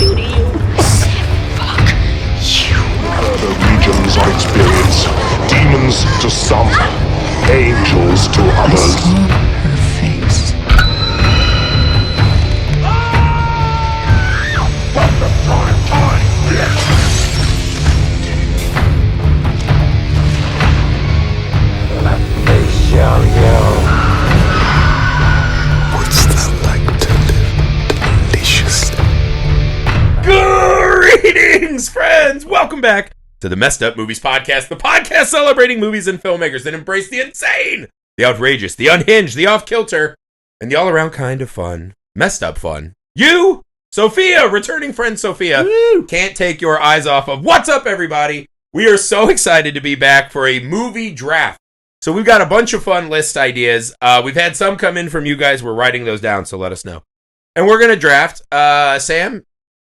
do to you? Fuck you. The regions of experience. Demons to some, angels to others. I saw her face. What's that like to live deliciously? Greetings, friends! Welcome back to the Messed Up Movies Podcast, the podcast celebrating movies and filmmakers that embrace the insane, the outrageous, the unhinged, the off-kilter, and the all-around kind of fun, messed up fun. You, Sophia, returning friend Sophia, can't take your eyes off of what's up, everybody. We are so excited to be back for a movie draft. So we've got a bunch of fun list ideas. We've had some come in from you guys. We're writing those down, so let us know. And we're going to draft. Sam,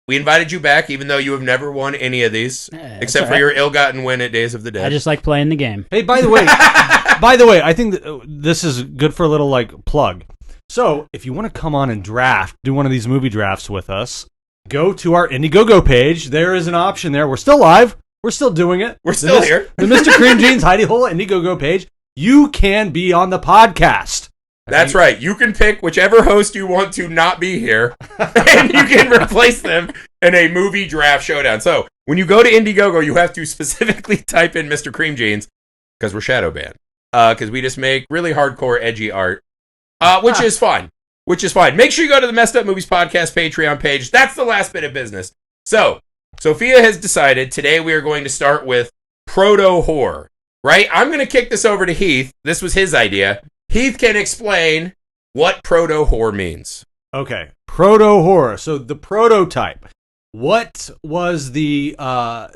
we invited you back, even though you have never won any of these, except for your ill-gotten win at Days of the Dead. I just like playing the game. Hey, by the way, I think this is good for a little plug. So, if you want to come on and do one of these movie drafts with us, go to our Indiegogo page. There is an option there. We're still live. We're still doing it. We're still here. The Mr. Cream Jeans Hidey Hole Indiegogo page. You can be on the podcast. That's right. You can pick whichever host you want to not be here, and you can replace them in a movie draft showdown. So, when you go to Indiegogo, you have to specifically type in Mr. Cream Jeans, because we're shadow banned. Because we just make really hardcore, edgy art, which is fine. Make sure you go to the Messed Up Movies Podcast Patreon page. That's the last bit of business. So, Sophia has decided today we are going to start with Proto Horror, right? I'm going to kick this over to Heath. This was his idea. Heath can explain what Proto Horror means. Okay, Proto Horror. So the prototype. What was the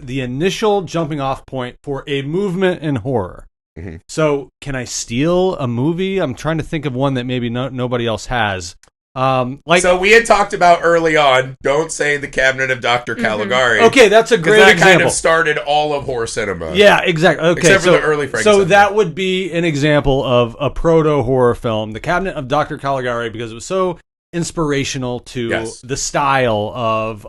initial jumping off point for a movement in horror? Mm-hmm. So can I steal a movie? I'm trying to think of one that maybe nobody else has. So we had talked about early on, don't say The Cabinet of Dr. Caligari. Okay, that's a great example. That kind of started all of horror cinema. Yeah, exactly. Okay, except for the early Frank So cinema. that would be an example of a proto-horror film, The Cabinet of Dr. Caligari, because it was so inspirational to the style of,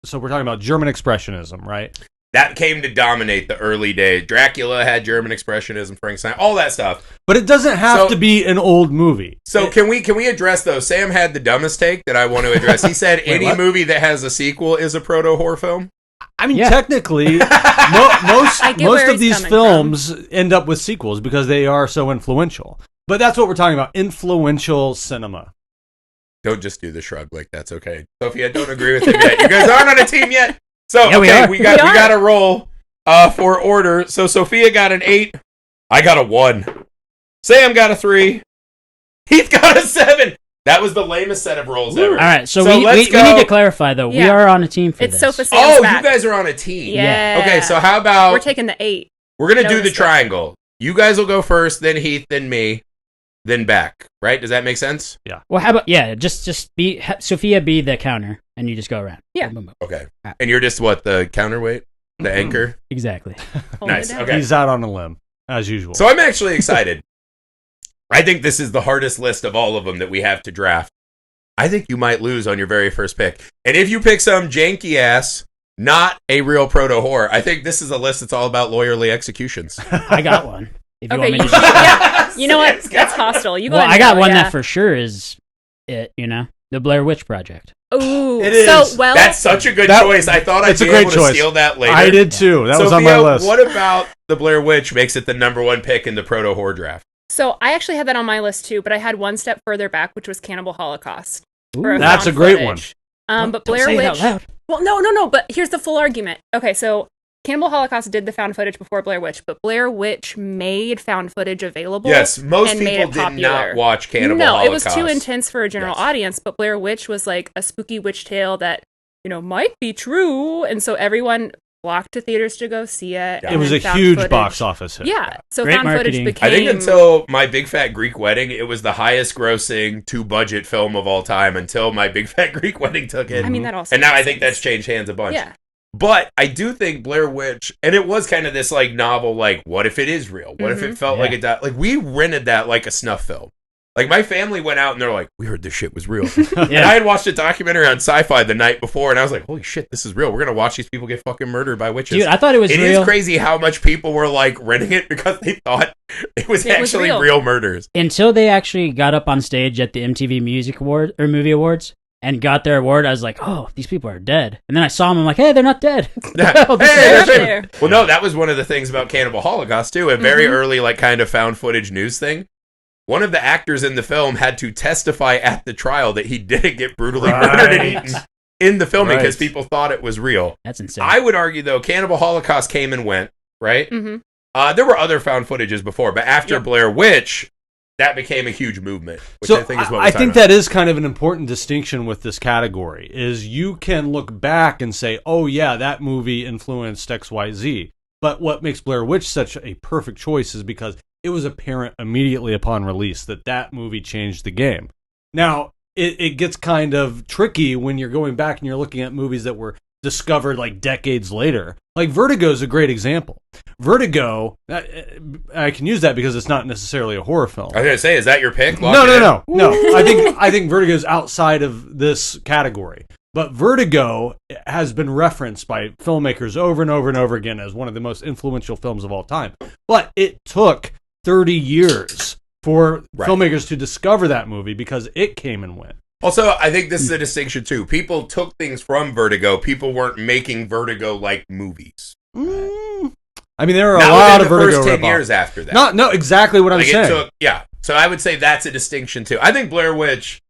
so we're talking about German Expressionism, right? That came to dominate the early days. Dracula had German Expressionism, Frankenstein, all that stuff. But it doesn't have to be an old movie. So can we address those? Sam had the dumbest take that I want to address. He said any movie that has a sequel is a proto-horror film. I mean, technically, most of these films end up with sequels because they are so influential. But that's what we're talking about, influential cinema. Don't just do the shrug like that's okay. Sophia, don't agree with him yet. You guys aren't on a team yet. So, yeah, we got a roll for order. So, Sophia got an 8. I got a 1. Sam got a 3. Heath got a 7. That was the lamest set of rolls ever. All right, so we need to clarify, though. Yeah. We are on a team for this. Sofa you guys are on a team. Yeah. Okay, so how about... We're taking the 8. We're going to do the triangle. You guys will go first, then Heath, then me, then back. Right? Does that make sense? Yeah. Well, how about... Yeah, just be... Sophia be the counter, and you just go around. Yeah. Boom, boom, boom. Okay. And you're just what, the counterweight? The anchor? Exactly. Nice. Okay. He's out on a limb, as usual. So I'm actually excited. I think this is the hardest list of all of them that we have to draft. I think you might lose on your very first pick. And if you pick some janky ass, not a real proto horror, I think this is a list that's all about lawyerly executions. I got one. If you want me to yeah. You know what? That's hostile. You go ahead. I got one that for sure is it, the Blair Witch Project. Ooh, it is. So, well, that's such a good choice. I thought I'd be able to steal that later. I did too. That was on my list. What about the Blair Witch makes it the number one pick in the proto horror draft? So I actually had that on my list too, but I had one step further back, which was Cannibal Holocaust. That's a great one. But Blair Witch. Well, no. But here's the full argument. Okay, so Cannibal Holocaust did the found footage before Blair Witch, but Blair Witch made found footage available. Yes, most people did not watch Cannibal Holocaust. No, it was too intense for a general audience, but Blair Witch was like a spooky witch tale that, might be true, and so everyone flocked to theaters to go see it. Yeah. It was a huge box office hit. Yeah, so great found marketing. Footage became... I think until My Big Fat Greek Wedding, it was the highest grossing to-budget film of all time until My Big Fat Greek Wedding took it. I mean, that also and now I think that's changed hands a bunch. Yeah. But I do think Blair Witch, and it was kind of this novel, what if it is real? What if it felt like it died? We rented that like a snuff film. Like, my family went out and they're like, we heard this shit was real. And I had watched a documentary on Sci-Fi the night before, and I was like, holy shit, this is real. We're going to watch these people get fucking murdered by witches. Dude, I thought it was real. It is crazy how much people were, like, renting it because they thought it was actually real murders. Until they actually got up on stage at the MTV Music Award or Movie Awards and got their award, I was like, oh, these people are dead. And then I saw them, I'm like, hey, they're not dead. There. Well, no, that was one of the things about Cannibal Holocaust, too. A very early, like, kind of found footage news thing. One of the actors in the film had to testify at the trial that he didn't get brutally murdered and eaten in the filming because people thought it was real. That's insane. I would argue, though, Cannibal Holocaust came and went, right? There were other found footages before, but after Blair Witch, that became a huge movement, which I think is what we're talking about. that is kind of an important distinction with this category, is you can look back and say, oh, yeah, that movie influenced XYZ. But what makes Blair Witch such a perfect choice is because it was apparent immediately upon release that movie changed the game. Now, it gets kind of tricky when you're going back and you're looking at movies that were discovered like decades later. Like Vertigo is a great example. Vertigo, I can use that because it's not necessarily a horror film. I was going to say, is that your pick? No. I think Vertigo is outside of this category. But Vertigo has been referenced by filmmakers over and over and over again as one of the most influential films of all time. But it took 30 years for filmmakers to discover that movie because it came and went. Also, I think this is a distinction, too. People took things from Vertigo. People weren't making Vertigo-like movies. I mean, there are a lot of Vertigo first 10 years after that. No, exactly what I'm saying. So I would say that's a distinction, too. I think Blair Witch,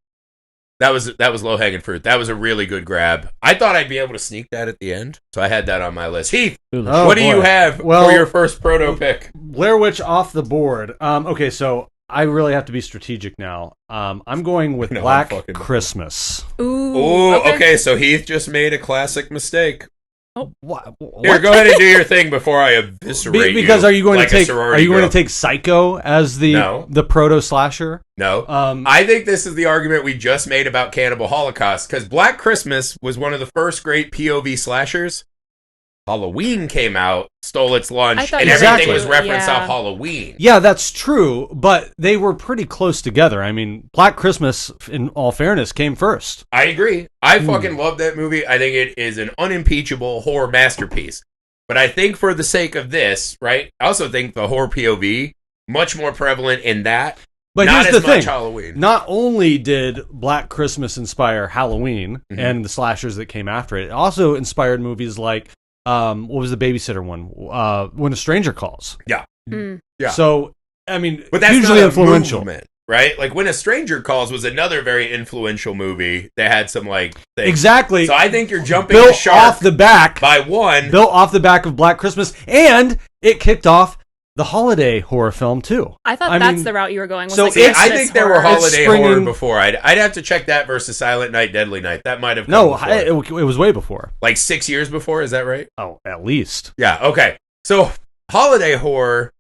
that was low-hanging fruit. That was a really good grab. I thought I'd be able to sneak that at the end, so I had that on my list. Heath, what do you have for your first proto pick? Blair Witch off the board. Okay, so I really have to be strategic now. I'm going with Black Christmas. Ooh, okay, so Heath just made a classic mistake. Oh, what? Here, go ahead and do your thing before I eviscerate you. Because are you going to take Psycho as the proto slasher? No. I think this is the argument we just made about Cannibal Holocaust because Black Christmas was one of the first great POV slashers. Halloween came out, stole its lunch, and everything was referenced off Halloween. Yeah, that's true, but they were pretty close together. I mean, Black Christmas, in all fairness, came first. I agree. I fucking love that movie. I think it is an unimpeachable horror masterpiece. But I think for the sake of this, right, I also think the horror POV, much more prevalent in that. But not here's as the thing. much Halloween. Not only did Black Christmas inspire Halloween and the slashers that came after it, it also inspired movies like what was the babysitter one? When a Stranger Calls. Yeah. Yeah. So, I mean, but that's hugely not influential. Movement, right? Like When a Stranger Calls was another very influential movie that had some like things. Exactly. So I think you're jumping built the shark off the back by one. Built off the back of Black Christmas, and it kicked off the holiday horror film too. I thought that's the route you were going. So I think there were holiday horror before. I'd have to check that versus Silent Night, Deadly Night. That might have come before. It was way before. Like 6 years before, is that right? Oh, at least. Yeah, okay. So holiday horror,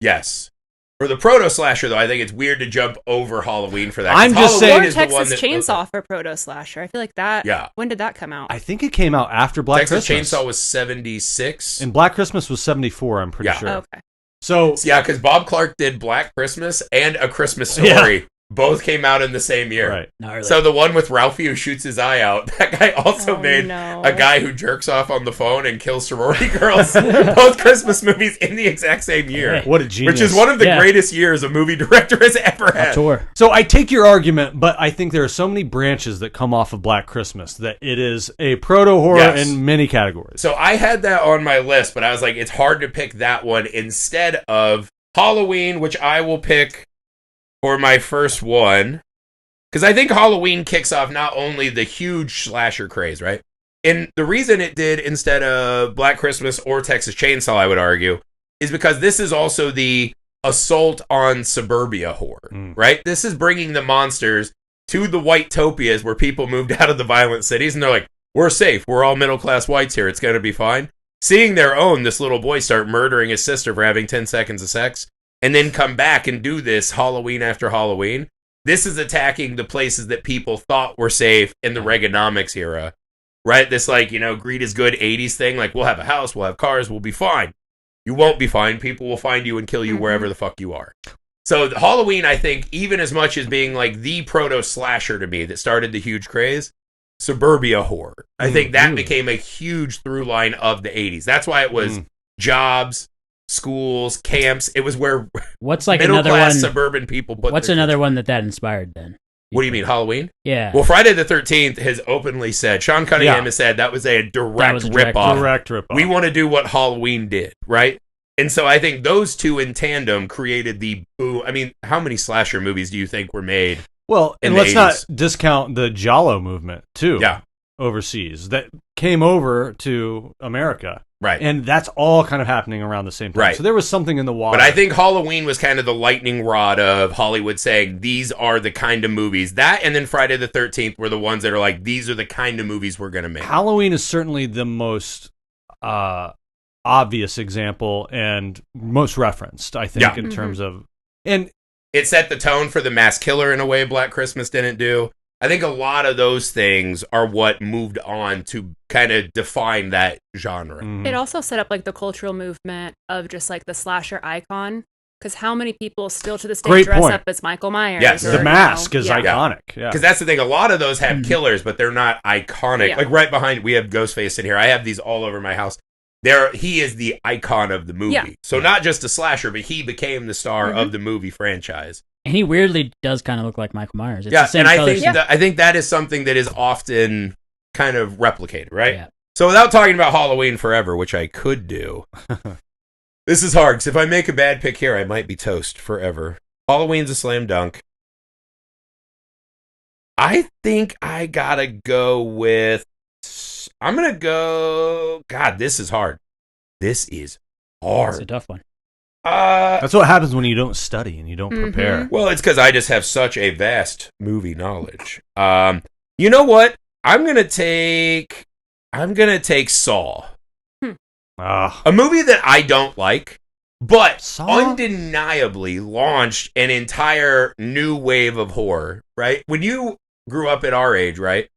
yes. For the proto slasher, though, I think it's weird to jump over Halloween for that. I'm just saying, or Texas Chainsaw for proto slasher. I feel like that. Yeah. When did that come out? I think it came out after Black Christmas. Texas Chainsaw was 76, and Black Christmas was 74. I'm pretty sure. Oh, okay. So yeah, because Bob Clark did Black Christmas and A Christmas Story. Yeah. Both came out in the same year. Right. Gnarly. So the one with Ralphie who shoots his eye out, that guy also made a guy who jerks off on the phone and kills sorority girls. Both Christmas movies in the exact same year. What a genius. Which is one of the greatest years a movie director has ever had. Sure. So I take your argument, but I think there are so many branches that come off of Black Christmas that it is a proto-horror in many categories. So I had that on my list, but I was like, it's hard to pick that one instead of Halloween, which I will pick for my first one, because I think Halloween kicks off not only the huge slasher craze, right? And the reason it did instead of Black Christmas or Texas Chainsaw, I would argue, is because this is also the assault on suburbia horror, right? This is bringing the monsters to the white topias where people moved out of the violent cities, and they're like, we're safe, we're all middle-class whites here, it's going to be fine. Seeing their own, this little boy start murdering his sister for having 10 seconds of sex, and then come back and do this Halloween after Halloween. This is attacking the places that people thought were safe in the Reaganomics era, right? This, like, greed is good 80s thing. Like, we'll have a house, we'll have cars, we'll be fine. You won't be fine. People will find you and kill you wherever the fuck you are. So Halloween, I think, even as much as being like the proto slasher to me that started the huge craze, suburbia horror. I think that became a huge through line of the 80s. That's why it was jobs, schools, camps. It was where what's like middle another class one, suburban people put. What's another one that inspired then? What do you mean, Halloween? Yeah. Well, Friday the 13th has openly said, Sean Cunningham has said that was a direct rip-off. Direct rip-off. We want to do what Halloween did, right? And so I think those two in tandem created the boom. I mean, how many slasher movies do you think were made? Well, and let's 80s? not discount the Giallo movement, too. Yeah. Overseas that came over to America. Right. And that's all kind of happening around the same time. Right. So there was something in the water. But I think Halloween was kind of the lightning rod of Hollywood saying, these are the kind of movies. That and then Friday the 13th were the ones that are like, these are the kind of movies we're going to make. Halloween is certainly the most obvious example and most referenced, I think, in terms of... And it set the tone for the mass killer in a way Black Christmas didn't do. I think a lot of those things are what moved on to kind of define that genre. It also set up like the cultural movement of just like the slasher icon. Because how many people still to this day dress up as Michael Myers? Yes, the mask is iconic. Yeah, because that's the thing. A lot of those have killers, but they're not iconic. Yeah. Like right behind, we have Ghostface in here. I have these all over my house. He is the icon of the movie. Yeah. So not just a slasher, but he became the star of the movie franchise. And he weirdly does kind of look like Michael Myers. It's Yeah, the same and I colors. think I think that is something that is often kind of replicated, right? Yeah. So without talking about Halloween forever, which I could do, this is hard because if I make a bad pick here, I might be toast forever. Halloween's a slam dunk. I think I gotta go with. I'm gonna go. God, this is hard. This is hard. It's a tough one. that's what happens when you don't study and you don't prepare. Well, it's because I just have such a vast movie knowledge. You know what? I'm gonna take Saw. A movie that I don't like, but Saw? undeniably launched an entire new wave of horror, right? When you grew up at our age, right?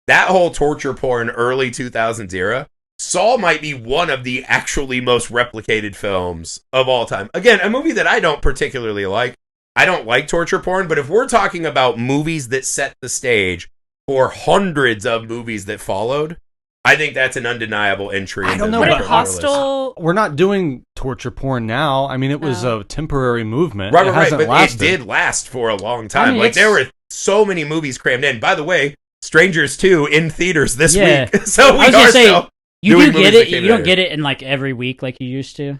That whole torture porn early 2000s era, Saw might be one of the actually most replicated films of all time. Again, a movie that I don't particularly like. I don't like torture porn, but if we're talking about movies that set the stage for hundreds of movies that followed, I think that's an undeniable entry. I don't know, But but in Hostel, we're not doing torture porn now. I mean, it was a temporary movement. Right, it hasn't but lasted. it did last for a long time. I mean, like there were so many movies crammed in. By the way, Strangers 2 in theaters this week. So we I was are gonna say, still you doing do movies get that it. came You don't out get it in like every week like you used to,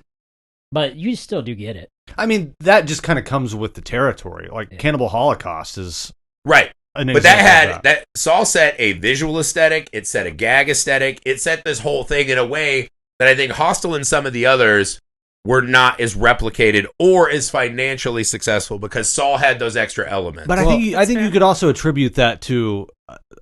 but you still do get it. I mean, that just kind of comes with the territory. Like Cannibal Holocaust is right. an But that example had of that Saw set a visual aesthetic. It set a gag aesthetic. It set this whole thing in a way that I think Hostel and some of the others were not as replicated or as financially successful because Saw had those extra elements. But I think you could also attribute that to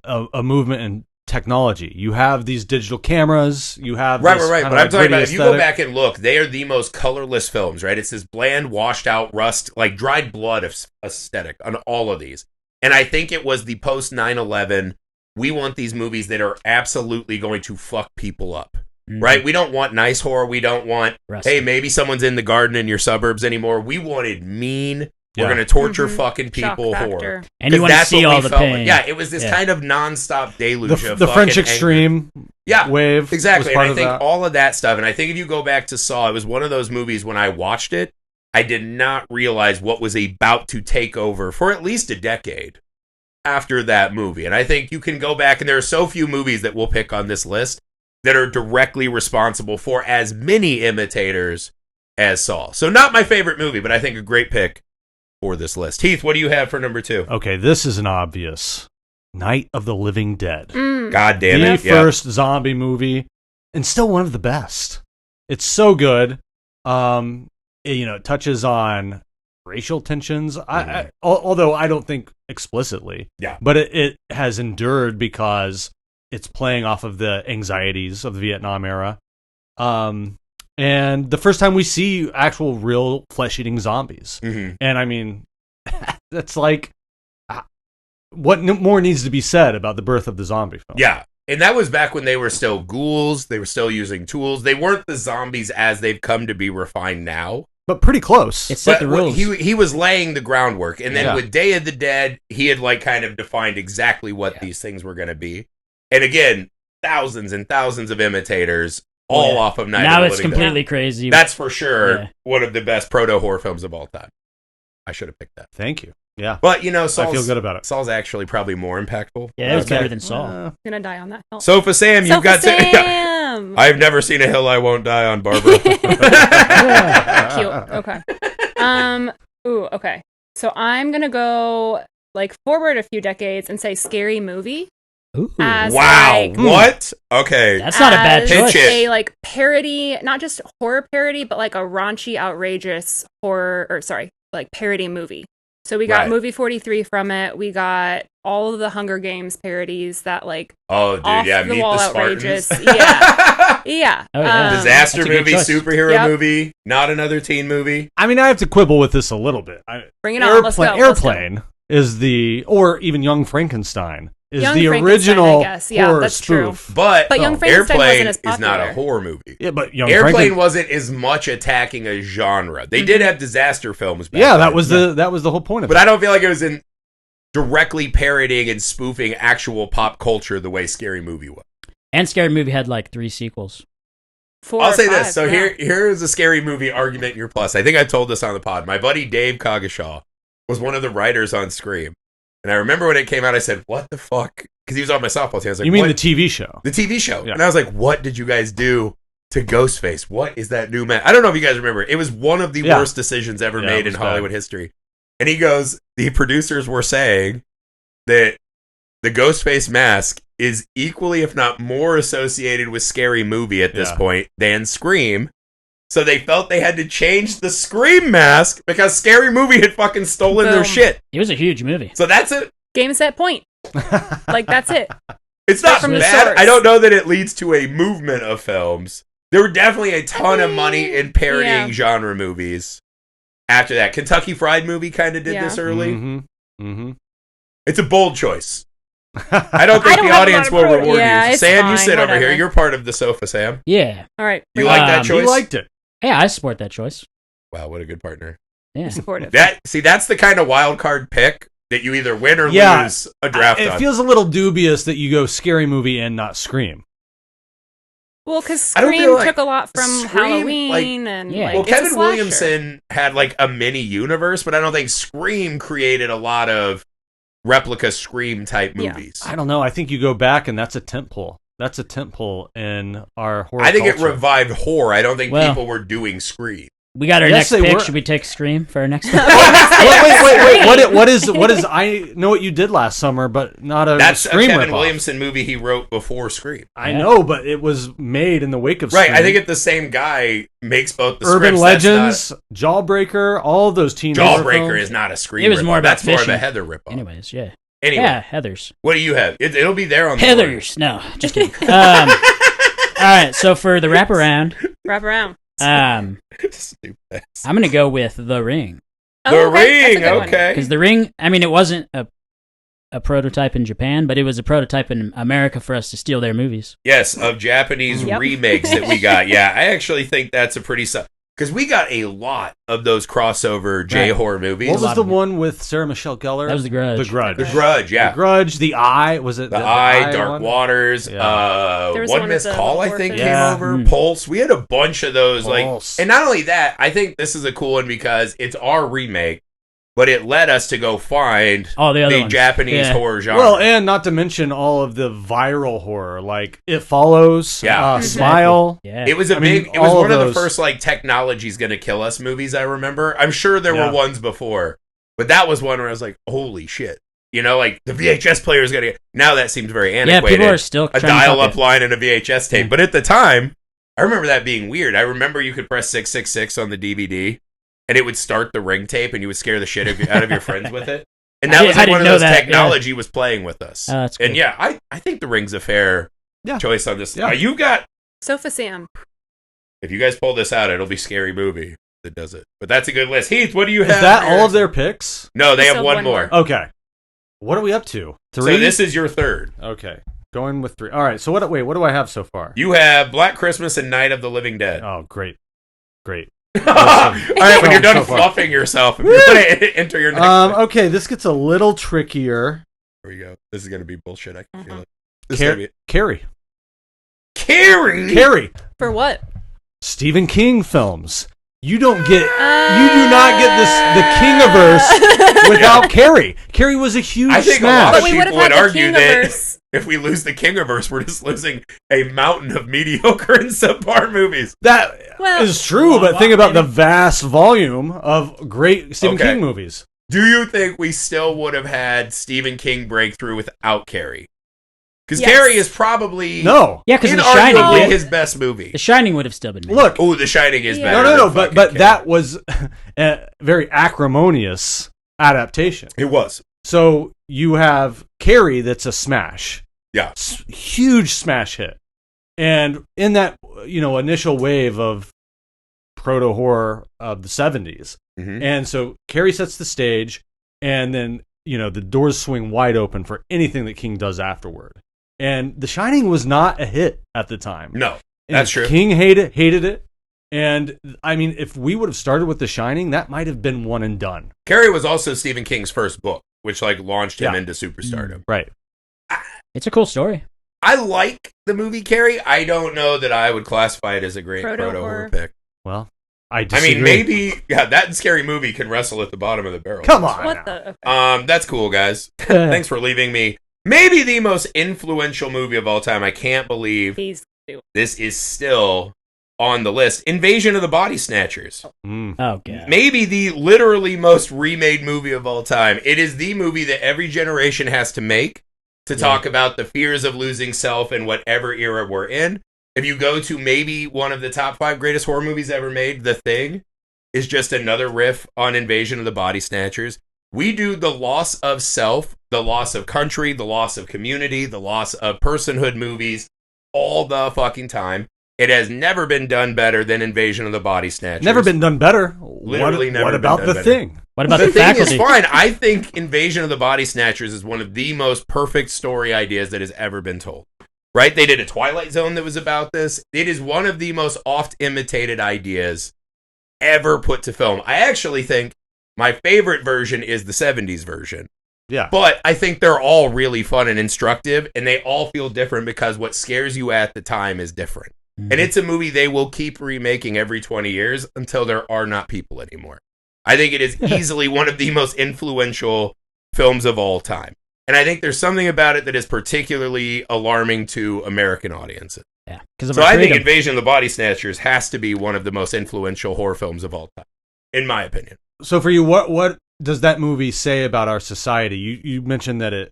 a movement in technology. You have these digital cameras. You have right. this But kind of I'm talking about if gritty you go aesthetic. back and look, they are the most colorless films. Right? It's this bland, washed out rust, like dried blood aesthetic on all of these. And I think it was the post 9/11. We want these movies that are absolutely going to fuck people up. Right? We don't want nice horror. We don't want, hey, maybe someone's in the garden in your suburbs anymore. We wanted mean. We're going to torture fucking people horror. And you want to see all the pain. Like. Yeah, it was this kind of nonstop deluge of the French fucking Extreme wave. Exactly. Was part And I of think that. all of that stuff. And I think if you go back to Saw, it was one of those movies when I watched it, I did not realize what was about to take over for at least a decade after that movie. And I think you can go back, and there are so few movies that we'll pick on this list that are directly responsible for as many imitators as Saw. So not my favorite movie, but I think a great pick for this list. Heath, what do you have for number 2? Okay, this is an obvious Night of the Living Dead. God damn it. The first zombie movie, and still one of the best. It's so good. It touches on racial tensions. Although I don't think explicitly. Yeah. But it has endured because it's playing off of the anxieties of the Vietnam era. And the first time we see actual real flesh-eating zombies. Mm-hmm. And I mean, that's like, what more needs to be said about the birth of the zombie film? Yeah. And that was back when they were still ghouls. They were still using tools. They weren't the zombies as they've come to be refined now. But pretty close. It set the rules. He was laying the groundwork, and then with Day of the Dead, he had like kind of defined exactly what these things were going to be. And again, thousands and thousands of imitators, all off of Night of the Living Dead. Now it's completely crazy. That's for sure one of the best proto horror films of all time. I should have picked that. Thank you. Yeah. But, you know, I feel good about it. Saul's actually probably more impactful. Yeah, it was better than Saul. I'm gonna die on that hill. Sofa Sam, you've got Sam! to... I've never seen a hill I won't die on, Barbara. Cute. Okay. Okay. So I'm gonna go like forward a few decades and say Scary Movie. Ooh. Wow. What? Okay. That's not a bad choice. Pitch it. A like parody, not just horror parody, but like a raunchy, outrageous like parody movie. So we got movie 43 from it. We got all of the Hunger Games parodies that like off the Meet wall the outrageous. Spartans. Yeah. Oh, yeah. Disaster That's a good movie, choice. superhero movie, not another teen movie. I mean, I have to quibble with this a little bit. Bring it on. Let's go. Airplane is or even Young Frankenstein is Young the Frankenstein, original I guess. Yeah, horror that's true. spoof. But Young Frankenstein Airplane wasn't as is not popular. a horror movie. Yeah, but Young Airplane wasn't as much attacking a genre. They did have disaster films back Yeah, then. that was the whole point of But it. I don't feel like it was in directly parodying and spoofing actual pop culture the way Scary Movie was. And Scary Movie had like 3 sequels. 4 I'll or say 5, this. So here's a Scary Movie argument in your plus. I think I told this on the pod. My buddy Dave Cogashaw was one of the writers on Scream. And I remember when it came out, I said, what the fuck? Because he was on my softball team. I was like, You mean what? the TV show? The TV show. Yeah. And I was like, what did you guys do to Ghostface? What is that new man? I don't know if you guys remember. It was one of the worst decisions ever made in Hollywood history. And he goes, the producers were saying that the Ghostface mask is equally, if not more, associated with Scary Movie at this point than Scream. So they felt they had to change the Scream mask because Scary Movie had fucking stolen their shit. It was a huge movie. So that's it. Game, set, point. Like, that's it. It's not from the bad. source. I don't know that it leads to a movement of films. There were definitely a ton of money in parodying genre movies. After that, Kentucky Fried Movie kind of did this early. Mm-hmm. It's a bold choice. I don't think the audience will reward you. Sam, you sit over here. You're part of the sofa, Sam. Yeah. All right. You like that choice? He liked it. Yeah, I support that choice. Wow, what a good partner. Yeah. Supportive. That's the kind of wild card pick that you either win or lose a draft on. It feels a little dubious that you go Scary Movie and not Scream. Well, because I don't Scream feel like took a lot from Scream, Halloween and well, it's a Kevin slasher. Williamson had like a mini universe, but I don't think Scream created a lot of replica Scream type movies. I don't know. I think you go back and that's a tentpole. That's a tentpole in our horror. I think culture. it revived horror. I don't think people were doing Scream. We got our Yes, next they pick. were. Should we take Scream for our next pick? Wait. What is? I know what you did last summer, but not a That's a Scream Kevin ripoff. Williamson movie he wrote before Scream. I know, but it was made in the wake of Right. Scream. I think if the same guy makes both the Urban scripts, Legends, Jawbreaker, all of those teen horror Jawbreaker films. is not a Scream. It was more ripoff. about That's more of a fishing. Heather ripoff. Anyways, yeah. Anyway, Yeah, Heathers. what do you have? It'll be there on the Heathers. No, just kidding. All right, so for the wraparound, Wrap around. Stupid. I'm gonna go with The Ring. The Ring. Ring. Okay. Because The Ring, I mean, it wasn't a prototype in Japan, but it was a prototype in America for us to steal their movies. Yes, of Japanese remakes that we got. Yeah, I actually think that's a pretty because we got a lot of those crossover J-horror movies. What was the one with Sarah Michelle Gellar? That was The Grudge. The Grudge. The Grudge, yeah. The Grudge, The Eye. Was it The Eye, Dark one? Waters, There was One one Missed with the Call, I horses. think, came Yeah. over. Pulse. We had a bunch of those. Pulse. And not only that, I think this is a cool one because it's our remake, but it led us to go find All the other the ones. Japanese Yeah. horror genre. Well, and not to mention all of the viral horror, like It Follows, Yeah. Smile. Yeah. It was a I mean, big. It was all one of of the those- first like technology's gonna kill us movies. I remember. I'm sure there Yeah. were ones before, but that was one where I was like, "Holy shit!" You know, like the VHS player is gonna. Now that seems very Yeah, antiquated. people are still a trying to dial-up copy it. line and a VHS tape. Yeah. But at the time, I remember that being weird. I remember you could press 666 on the DVD, and it would start the ring tape, and you would scare the shit out of your friends with it. And that was I like didn't one of know those that, technology was playing with us. Oh, that's and cool. yeah, I think the ring's a fair choice on this. Yeah. You got. Sofa Sam. If you guys pull this out, it'll be Scary Movie that does it. But that's a good list. Heath, what do you have? Is that for your- all of their picks? No, they Just have have one one more. more. Okay. What are we up to? 3? So this is your third. Okay. Going with 3. All right. So what do I have so far? You have Black Christmas and Night of the Living Dead. Oh, great. All right, when you're done so far. fluffing yourself, if you want to enter your next thing. Okay, this gets a little trickier. Here we go. This is going to be bullshit. I can feel it. Carrie. Carrie! For what? Stephen King films. You do not get the Kingiverse without Carrie. Carrie was a huge I think smash. a lot But of we people would've would had the argue that Kingiverse. if we lose the Kingiverse, we're just losing a mountain of mediocre and subpar movies. That is Well- true, but think about the vast volume of great Stephen Okay. King movies. Do you think we still would have had Stephen King breakthrough without Carrie? Because Yes. Carrie is probably No. Yeah, because The inarguably Shining. his best movie. The Shining would have still been made. Look. Oh, The Shining is Yeah. better. No, than but fucking Carrie. that was a very acrimonious adaptation. It was. So you have Carrie that's a smash. Yeah. Huge smash hit. And in that, initial wave of proto horror of the 70s. Mhm. And so Carrie sets the stage, and then, the doors swing wide open for anything that King does afterward. And The Shining was not a hit at the time. No, And that's true. King hated it. And I mean, if we would have started with The Shining, that might have been one and done. Carrie was also Stephen King's first book, which launched him Yeah. into superstardom. Right. It's a cool story. I like the movie Carrie. I don't know that I would classify it as a great Proto proto horror horror. pick. Well, I I disagree. mean, maybe that Scary Movie can wrestle at the bottom of the barrel. Come on. What the? That's cool, guys. Thanks for leaving me. Maybe the most influential movie of all time. I can't believe He's doing. this is still on the list. Invasion of the Body Snatchers. Mm. Oh, God. Maybe the literally most remade movie of all time. It is the movie that every generation has to make to talk about the fears of losing self in whatever era we're in. If you go to maybe one of the top 5 greatest horror movies ever made, The Thing is just another riff on Invasion of the Body Snatchers. We do the loss of self, the loss of country, the loss of community, the loss of personhood movies all the fucking time. It has never been done better than Invasion of the Body Snatchers. Never been done better. Literally never What been about done The better. Thing? What about The the Thing faculty? is fine. I think Invasion of the Body Snatchers is one of the most perfect story ideas that has ever been told. Right? They did a Twilight Zone that was about this. It is one of the most oft imitated ideas ever put to film. I actually think my favorite version is the 70s version. Yeah. But I think they're all really fun and instructive, and they all feel different because what scares you at the time is different. Mhm. And it's a movie they will keep remaking every 20 years until there are not people anymore. I think it is easily one of the most influential films of all time. And I think there's something about it that is particularly alarming to American audiences. Yeah, because of So our I think freedom. Invasion of the Body Snatchers has to be one of the most influential horror films of all time, in my opinion. So for you, what does that movie say about our society? You mentioned that it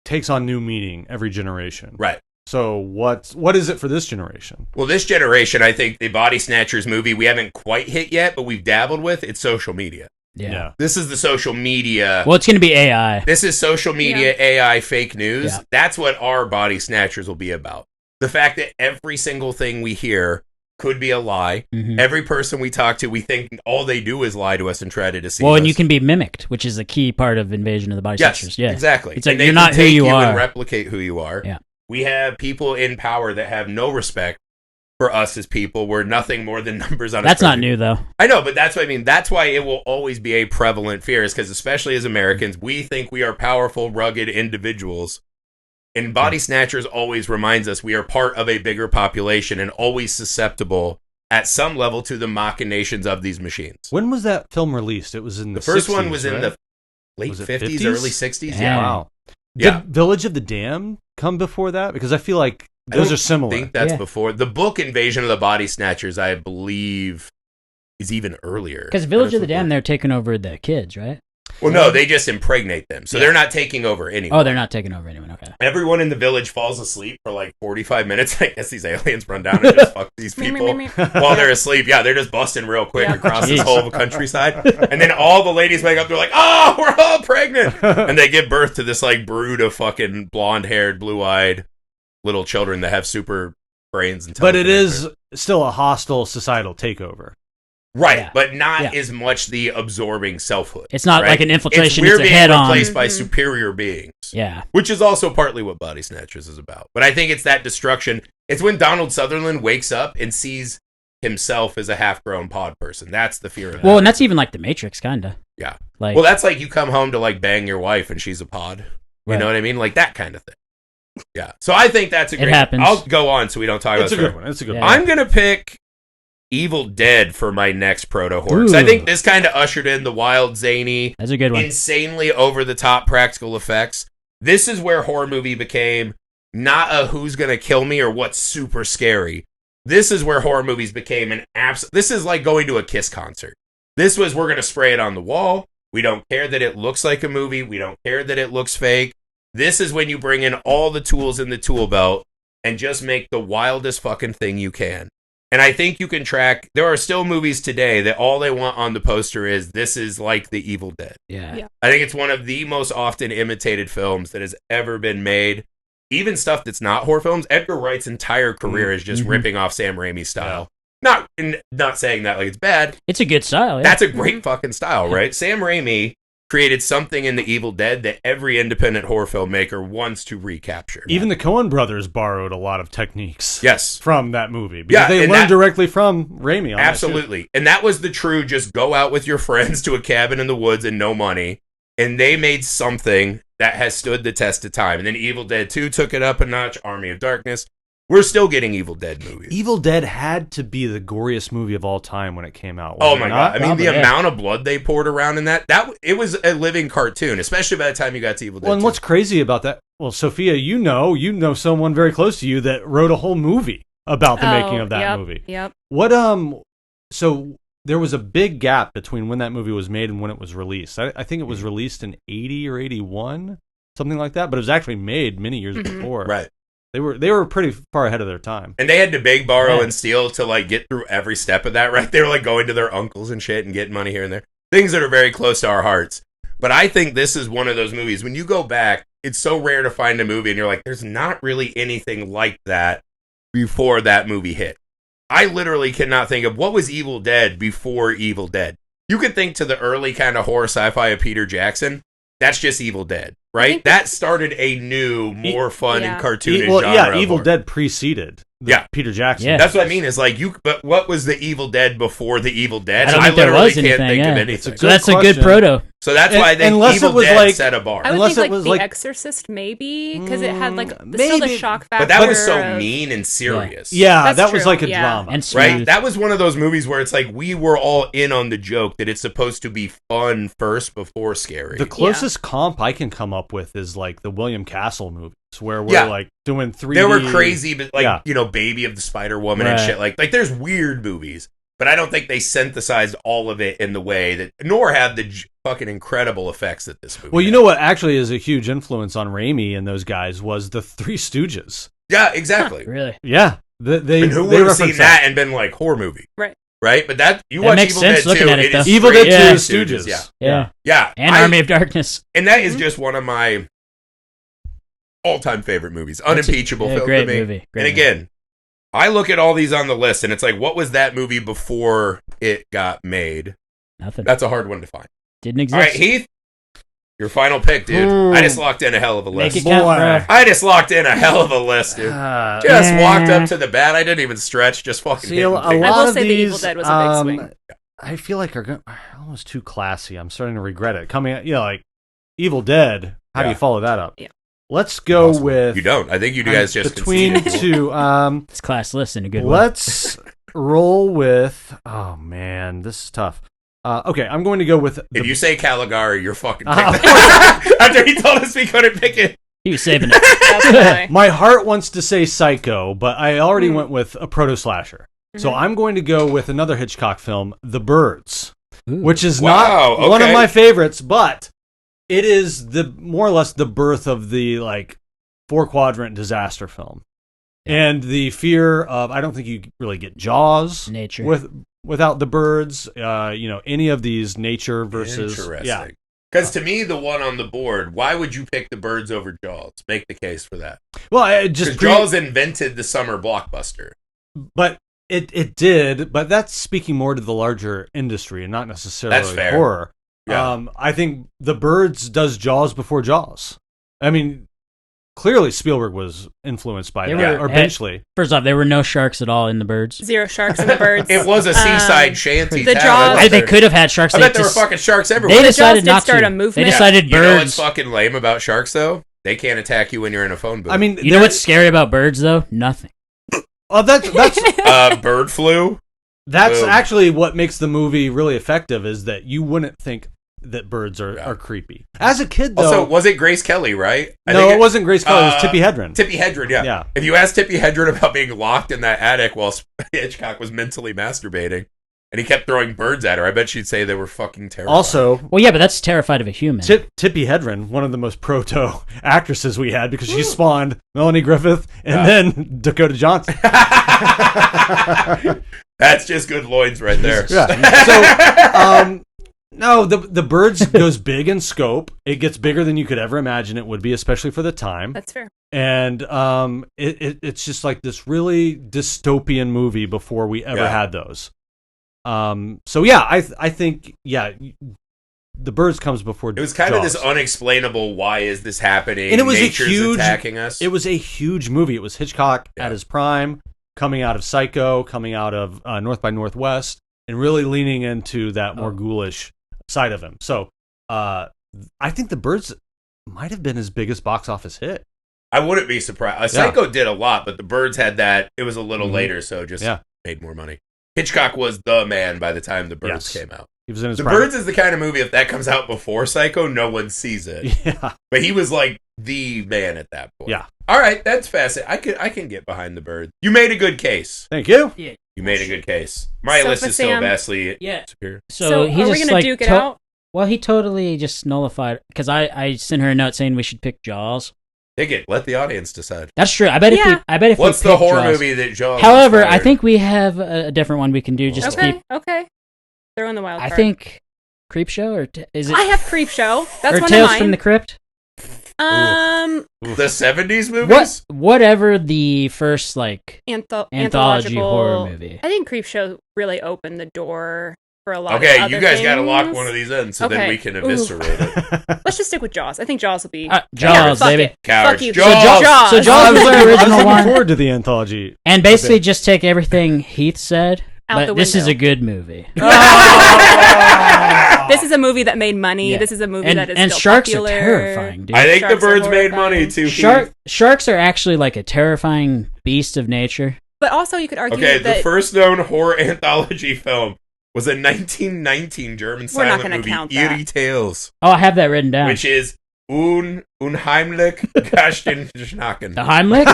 takes on new meaning every generation. Right. So what is it for this generation? Well, this generation, I think the Body Snatchers movie we haven't quite hit yet, but we've dabbled with, it's social media. Yeah. This is the social media. Well, it's going to be AI. This is social media, AI, fake news. Yeah. That's what our Body Snatchers will be about. The fact that every single thing we hear could be a lie. Mhm. Every person we talk to, we think all they do is lie to us and try to deceive us. Well, and you can be mimicked, which is a key part of Invasion of the Body Yes, Snatchers. Yeah, exactly. It's like And they you're can not who take you and are. replicate who you are. Yeah. We have people in power that have no respect for us as people. We're nothing more than numbers on a That's not spreadsheet. new, though. I know, but that's what I mean. That's why it will always be a prevalent fear, is because especially as Americans, we think we are powerful, rugged individuals. And Body Snatchers always reminds us we are part of a bigger population and always susceptible at some level to the machinations of these machines. When was that film released? It was in The first one 60s, was in right? the late Was it 50s, 50s? early 60s. Damn. Yeah. Wow. Yeah. Did Village of the Damned come before that? Because I feel like I those don't are similar. I think that's Yeah. before. The book Invasion of the Body Snatchers, I believe, is even earlier. Because Village of the Damned, they're taking over the kids, right? Well, no, they just impregnate them. So they're not taking over anyone. Oh, they're not taking over anyone. Okay. Everyone in the village falls asleep for like 45 minutes. I guess these aliens run down and just fuck these people while they're asleep. Yeah, they're just busting real quick Yeah. across this Jeez. whole countryside. And then all the ladies wake up. They're like, oh, we're all pregnant. And they give birth to this like brood of fucking blonde-haired, blue-eyed little children that have super brains. And But it telekinesis. is still a hostile societal takeover. Right, Yeah. but not Yeah. as much the absorbing selfhood. It's not right? like an infiltration. We're It's a being head on. replaced by superior beings. Yeah. Which is also partly what Body Snatchers is about. But I think it's that destruction. It's when Donald Sutherland wakes up and sees himself as a half-grown pod person. That's the fear of that. Well, and that's even like the Matrix, kind of. Yeah. Like, Well, that's like you come home to like bang your wife and she's a pod. You know what I mean? Like that kind of thing. Yeah. So I think that's a great. It happens. I'll go on so we don't talk It's a about good one. It's a good Yeah. one. I'm gonna pick Evil Dead for my next Proto Horror. 'Cause I Ooh. think this kind of ushered in the wild, zany, that's a good one. insanely over the top practical effects. This is where horror movie became not a who's gonna kill me or what's super scary. This is where horror movies became an This is like going to a Kiss concert. This was, we're gonna spray it on the wall. We don't care that it looks like a movie. We don't care that it looks fake. This is when you bring in all the tools in the tool belt and just make the wildest fucking thing you can. And I think you can track, there are still movies today that all they want on the poster is, this is like The Evil Dead. Yeah. I think it's one of the most often imitated films that has ever been made. Even stuff that's not horror films. Edgar Wright's entire career is just ripping off Sam Raimi's style. Not saying that like it's bad. It's a good style. Yeah. That's a great fucking style, right? Sam Raimi created something in The Evil Dead that every independent horror filmmaker wants to recapture. Even the Coen brothers borrowed a lot of techniques from that movie. Because they learned directly from Raimi on absolutely. And that was the true just go out with your friends to a cabin in the woods and no money. And they made something that has stood the test of time. And then Evil Dead 2 took it up a notch, Army of Darkness. We're still getting Evil Dead movies. Evil Dead had to be the goriest movie of all time when it came out. Oh my God. I mean, the amount of blood they poured around in that it was a living cartoon, especially by the time you got to Evil Dead 2. Well, and what's crazy about that, well, Sophia, you know someone very close to you that wrote a whole movie about the making of that movie. Yep. What, so there was a big gap between when that movie was made and when it was released. I think it was released in 80 or 81, something like that, but it was actually made many years before. Right. They were pretty far ahead of their time. And they had to beg, borrow, and steal to like get through every step of that, right? They were like going to their uncles and shit and getting money here and there. Things that are very close to our hearts. But I think this is one of those movies. When you go back, it's so rare to find a movie and you're like, there's not really anything like that before that movie hit. I literally cannot think of what was Evil Dead before Evil Dead. You could think to the early kind of horror sci-fi of Peter Jackson. That's just Evil Dead, right? That started a new, more fun and cartoonish genre. Evil Dead preceded Peter Jackson. Yeah. That's what I mean. Is like but what was the Evil Dead before the Evil Dead? I don't think there was anything, think of anything. So that's a good proto. So that's why I think Evil Dead set a bar. I would Unless think it was The like Exorcist, maybe, because it had like still maybe. the shock factor. But that was so mean and serious. Yeah, That's that was true, like a yeah. drama. And smooth. Right? That was one of those movies where it's like we were all in on the joke that it's supposed to be fun first before scary. The closest comp I can come up with is like the William Castle movies, where we're like doing 3D. They were crazy, but like Baby of the Spider Woman and shit. Like there's weird movies, but I don't think they synthesized all of it in the way that, nor had the fucking incredible effects that this movie. Well, you know what actually is a huge influence on Raimi and those guys was the Three Stooges. Yeah, exactly. Really? Yeah, they and who they would have seen reference that and been like horror movie, Right. Right, but that you That watch makes Evil sense Dead looking 2, at it, though. Evil straight Dead 2 Three Stooges. Yeah. And Army of Darkness. And that is just one of my all-time favorite movies. Unimpeachable film great to me. movie. Great and again, I look at all these on the list, and it's like, what was that movie before it got made? Nothing. That's a hard one to find. Didn't exist. All right, Heath, your final pick, dude. I just locked in a hell of a list. Make it count, bro. I just locked in a hell of a list, dude. Just walked up to the bat. I didn't even stretch. Just fucking hit a me. lot I will of say The these, Evil Dead was a big swing. I feel like are almost too classy. I'm starting to regret it. Coming at like Evil Dead. How do you follow that up? Yeah. Let's go with. You don't. I think you guys just between conceded. two. It's classless in a good way. Let's roll with. Oh man, this is tough. Okay, I'm going to go with. If you say Caligari, you're fucking picked after he told us we couldn't pick it. He was saving it. That's why. My heart wants to say Psycho, but I already went with a proto slasher. So I'm going to go with another Hitchcock film, The Birds, which is not one of my favorites, but it is the more or less the birth of the like 4-quadrant disaster film. And the fear of, I don't think you really get Jaws Nature. without The Birds, any of these nature versus. Interesting. Yeah. Because to me, the one on the board, why would you pick The Birds over Jaws? Make the case for that. Well, it just. Jaws invented the summer blockbuster. But it did, but that's speaking more to the larger industry and not necessarily That's fair. horror. Yeah. I think The Birds does Jaws before Jaws. I mean, clearly Spielberg was influenced by that, or Benchley. First off, there were no sharks at all in the birds. 0 sharks in the birds. It was a seaside shanty the town. Jaws- They could have had sharks. I bet there were fucking sharks everywhere. They The decided Jaws not did start to. a movement. They decided You know birds. what's fucking lame about sharks, though? They can't attack you when you're in a phone booth. I mean, You know what's scary about birds, though? Nothing. that's bird flu? That's Boom. actually what makes the movie really effective, is that you wouldn't think that birds are creepy. As a kid, though... Also, was it Grace Kelly, right? No, it wasn't Grace Kelly. It was Tippi Hedren. Tippi Hedren, yeah. If you asked Tippi Hedren about being locked in that attic while Hitchcock was mentally masturbating, and he kept throwing birds at her, I bet she'd say they were fucking terrible. Also... Well, yeah, but that's terrified of a human. Tippi Hedren, one of the most proto actresses we had, because she spawned Melanie Griffith and then Dakota Johnson. That's just good loins right there. Yeah. So, no, the Birds goes big in scope. It gets bigger than you could ever imagine it would be, especially for the time. That's fair. And it's just like this really dystopian movie before we ever had those. So yeah, I think The Birds comes before. It was kind of Jaws. this unexplainable, why is this happening? And it was Nature's a huge attacking us. It was a huge movie. It was Hitchcock at his prime, coming out of Psycho, coming out of North by Northwest, and really leaning into that more ghoulish side of him. So I think The Birds might have been his biggest box office hit. I wouldn't be surprised. Psycho did a lot, but The Birds had that. It was a little later, so just made more money. Hitchcock was the man by the time The Birds came out. He was in his The prime. Birds is the kind of movie, if that comes out before Psycho, no one sees it. Yeah. But he was like the man at that point. Yeah. All right, that's fascinating. I can get behind The Birds. You made a good case. Thank you. Yeah. You made a good case. My list is still vastly superior. So he are we just gonna duke it out? Well, he totally just nullified, because I sent her a note saying we should pick Jaws. Pick it. Let the audience decide. That's true. I bet if What's we the pick horror Jaws, movie that Jaws? However, inspired? I think we have a different one we can do. Just to keep. Okay. Throw in the wild card. I think Creepshow, or is it? I have Creepshow. That's or one Tales of mine. from the Crypt. The 70s movies? Whatever the first anthology anthological horror movie. I think Creepshow really opened the door for a lot of Okay, other you guys got to lock things. one of these in, so then Okay. we can eviscerate it. Let's just stick with Jaws. I think Jaws will be Jaws, fuck baby. it. Cowards. Fuck you. Jaws. So Jaws was our I was original looking one, forward to the anthology. and basically just take everything Heath said. Out the But this is window. a good movie. This is a movie that made money. Yeah. This is a movie And- that is and still sharks popular. are terrifying, dude. I think Sharks The are Birds made horrifying. money, too. Sharks are actually like a terrifying beast of nature. But also, you could argue Okay, that the first known horror anthology film was a 1919 German We're not silent gonna movie, count that. Eerie Tales, Oh, I have that written down. which is Unheimlich Gastenschnacken. The Heimlich?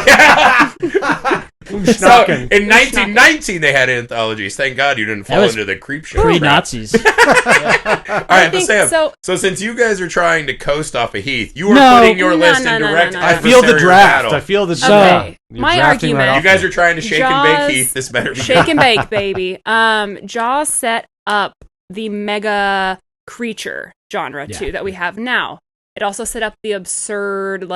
So, in 1919, they had anthologies. Thank God you didn't fall was into the creep show. Pre-Nazis. All right, but think Sam, so- so since you guys are trying to coast off of Heath, you are No. putting your No, list no, in no, direct no, no. I feel the adversarial draft. battle. I feel the So- draft. Okay, You're my drafting argument- off You guys me. are trying to shake and Jaws- bake Heath. This better be shake and bake, baby. Jaws set up the mega creature genre too that we have now. It also set up the absurd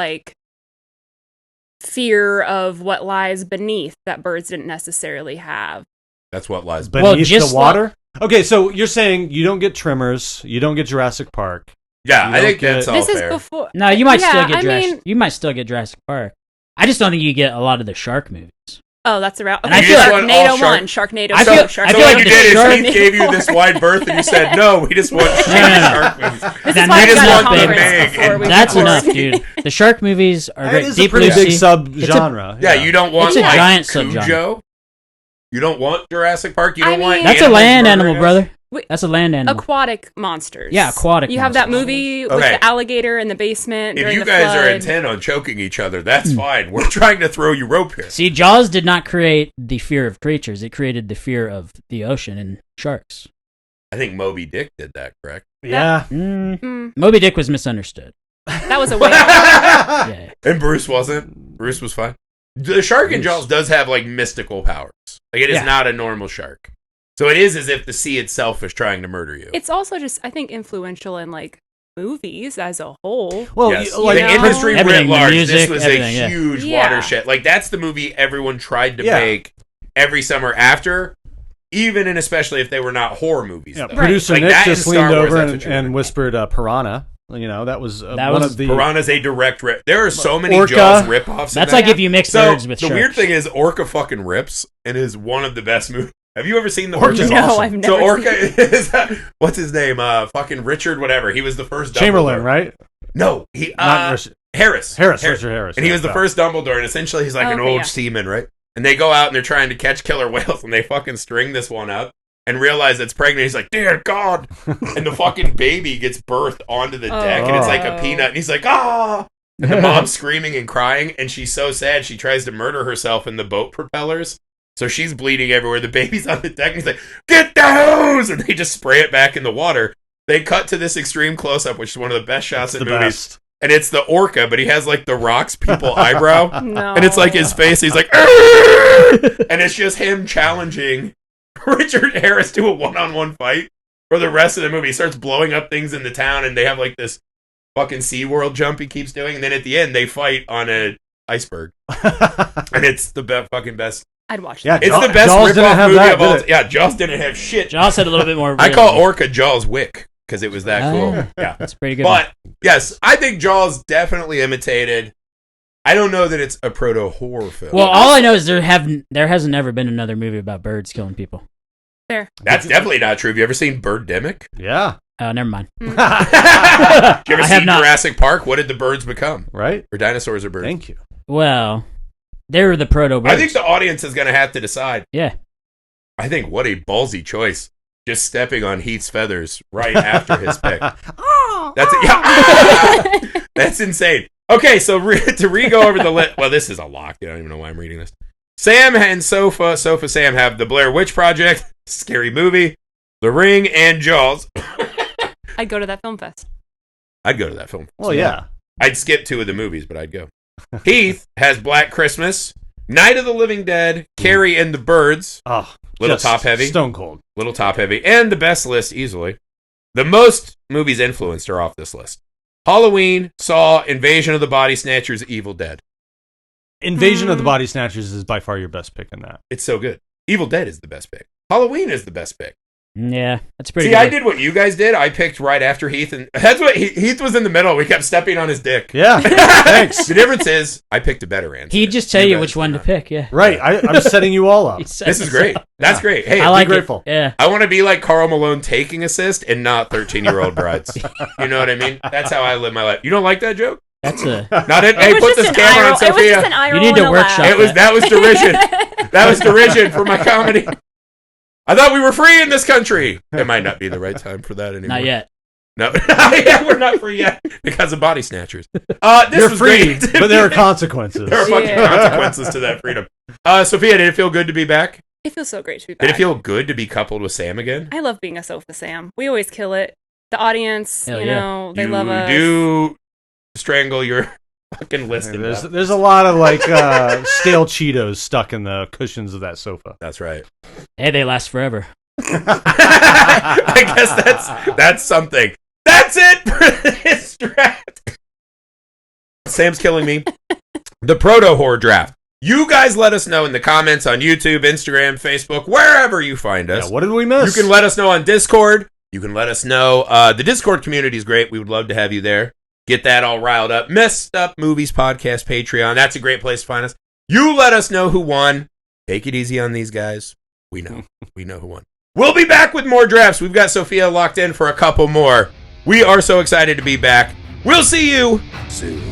fear of what lies beneath that birds didn't necessarily have. That's what lies Beneath Well, just the water? Okay, so you're saying you don't get Tremors, you don't get Jurassic Park. Yeah, You I don't think that's all This is fair. before. No, you might Yeah, still get I Jurassic. mean- You might still get Jurassic Park. I just don't think you get a lot of the shark movies. Oh, that's around. And Okay, I feel like- Sharknado all shark- 1, Sharknado I 2, feel- Sharknado I So feel what like you the did is shark- Heath gave you this wide berth, and you said, "No, we just want shitty shark movies." This Now, is why we we just got a want conference big, before we That's record. enough, dude. The shark movies are That great. is a Deep pretty Blue big Sea. sub-genre. Yeah, you don't want It's a like giant Cujo. You don't want Jurassic Park. You I don't want. mean- That's a animals land murdering animal, us? brother. Wait, That's a land animal. Aquatic monsters. Yeah, aquatic You have that monsters. movie with Okay. the alligator in the basement. If during you the guys are flood. intent on choking each other, that's fine. We're trying to throw you rope here. See, Jaws did not create the fear of creatures. It created the fear of the ocean and sharks. I think Moby Dick did that, correct? Yeah. Moby Dick was misunderstood. That was a whale. Yeah. And Bruce wasn't. Bruce was fine. The shark in Jaws does have like mystical powers. Like it is Yeah. not a normal shark. So it is as if the sea itself is trying to murder you. It's also just, I think, influential in movies as a whole. Well, Yes. like the industry writ Everything, the large, music, this was everything, a yeah. huge Yeah. watershed. Like that's the movie everyone tried to Yeah. make every summer after, even and especially if they were not horror movies. yeah, though. producer Like Nick that in just Star leaned Wars, over that's and, what you're and whispered Piranha. That was one was of the Piranha's a direct rip. There are so many Orca. Jaws ripoffs. That's in like that. if you mix So birds with the sharks. weird thing is, Orca fucking rips and is one of the best movies. Have you ever seen the Orca's Orca? No, awesome. I've never. So Orca seen is what's his name? Fucking Richard, whatever. He was the first Chamberlain, Dumbledore. right? No, he Not Rich- Harris. Richard Harris. And he was the yeah. first Dumbledore, and essentially he's like an Okay, old yeah. seaman, right? And they go out and they're trying to catch killer whales, and they fucking string this one up and realize it's pregnant. He's like, dear God. And the fucking baby gets birthed onto the deck, and it's like a peanut. And he's like, ah. And the mom's screaming and crying, and she's so sad she tries to murder herself in the boat propellers. So she's bleeding everywhere. The baby's on the deck, and he's like, get the hose! And they just spray it back in the water. They cut to this extreme close-up, which is one of the best shots in movies. Best. And it's the Orca, but he has like the Rock's people eyebrow. No. And it's like his face. He's like, "Arr!" And it's just him challenging Richard Harris to a one-on-one fight for the rest of the movie. He starts blowing up things in the town, and they have like this fucking SeaWorld jump he keeps doing. And then at the end, they fight on an iceberg. And it's the fucking best. I'd watch Yeah, that. It's the best Jaws didn't rip-off have movie that, of all did time. it? Yeah, Jaws didn't have shit. Jaws had a little bit more. I call realism. Orca Jaws Wick because it was that cool. Yeah. That's pretty good. But yes, I think Jaws definitely imitated. I don't know that it's a proto horror film. Well, all I know is there hasn't ever been another movie about birds killing people. There. that's definitely not true. Have you ever seen Birdemic? Yeah. Oh, never mind. Did you ever I have see not. Jurassic Park? What did the birds become? Right. Or dinosaurs or birds? Thank you. Well, they were the proto birds. I think the audience is going to have to decide. Yeah. I think what a ballsy choice. Just stepping on Heath's feathers right after his pick. That's it. Yeah. That's insane. Okay, so to go over the list. Well, this is a lock. I don't even know why I'm reading this. Sam and Sofa Sam have The Blair Witch Project, scary movie, The Ring, and Jaws. I'd go to that film fest. I'd go to that film. Well, yeah. I'd skip 2 of the movies, but I'd go. Heath has Black Christmas, Night of the Living Dead, Carrie and the Birds, Oh, Little just top heavy. Stone cold. little top heavy, and the best list easily. The most movies influenced are off this list. Halloween, Saw, Invasion of the Body Snatchers, Evil Dead. Invasion of the Body Snatchers is by far your best pick in that. It's so good. Evil Dead is the best pick. Halloween is the best pick. Yeah, that's pretty See, good. I did what you guys did. I picked right after Heath, and that's what Heath was in the middle. We kept stepping on his dick. Yeah. Thanks. The difference is, I picked a better answer. He'd just tell you guys which one did to not. pick, yeah. Right. I'm setting you all up. He said This is so. great. That's great. Hey, I like be grateful. it. Yeah. I want to be like Karl Malone taking assist and not 13-year-old brides. You know what I mean? That's how I live my life. You don't like that joke? That's a Not it. It Hey, was put just this an camera eye on roll. It was just Sophia. an eye You roll need to and a workshop laugh. That was derision. That was derision for my comedy. I thought we were free in this country. It might not be the right time for that anymore. not yet. No, yeah, we're not free yet because of body snatchers. This You're was free, great. but there are consequences. There are fucking Yeah. consequences to that freedom. Sophia, did it feel good to be back? It feels so great to be back. Did it feel good to be coupled with Sam again? I love being a Sofa Sam. We always kill it. The audience, Hell you yeah. know, they you love us. do strangle your fucking list. There's a lot of like stale Cheetos stuck in the cushions of that sofa. That's right. Hey, they last forever. I guess that's something. That's it for this draft. Sam's killing me. The Proto Horror draft. You guys let us know in the comments on YouTube, Instagram, Facebook, wherever you find us. Yeah, what did we miss? You can let us know on Discord. You can let us know. The Discord community is great. We would love to have you there. Get that all riled up. Messed Up Movies Podcast Patreon. That's a great place to find us. You let us know who won. Take it easy on these guys. We know. We know who won. We'll be back with more drafts. We've got Sophia locked in for a couple more. We are so excited to be back. We'll see you soon.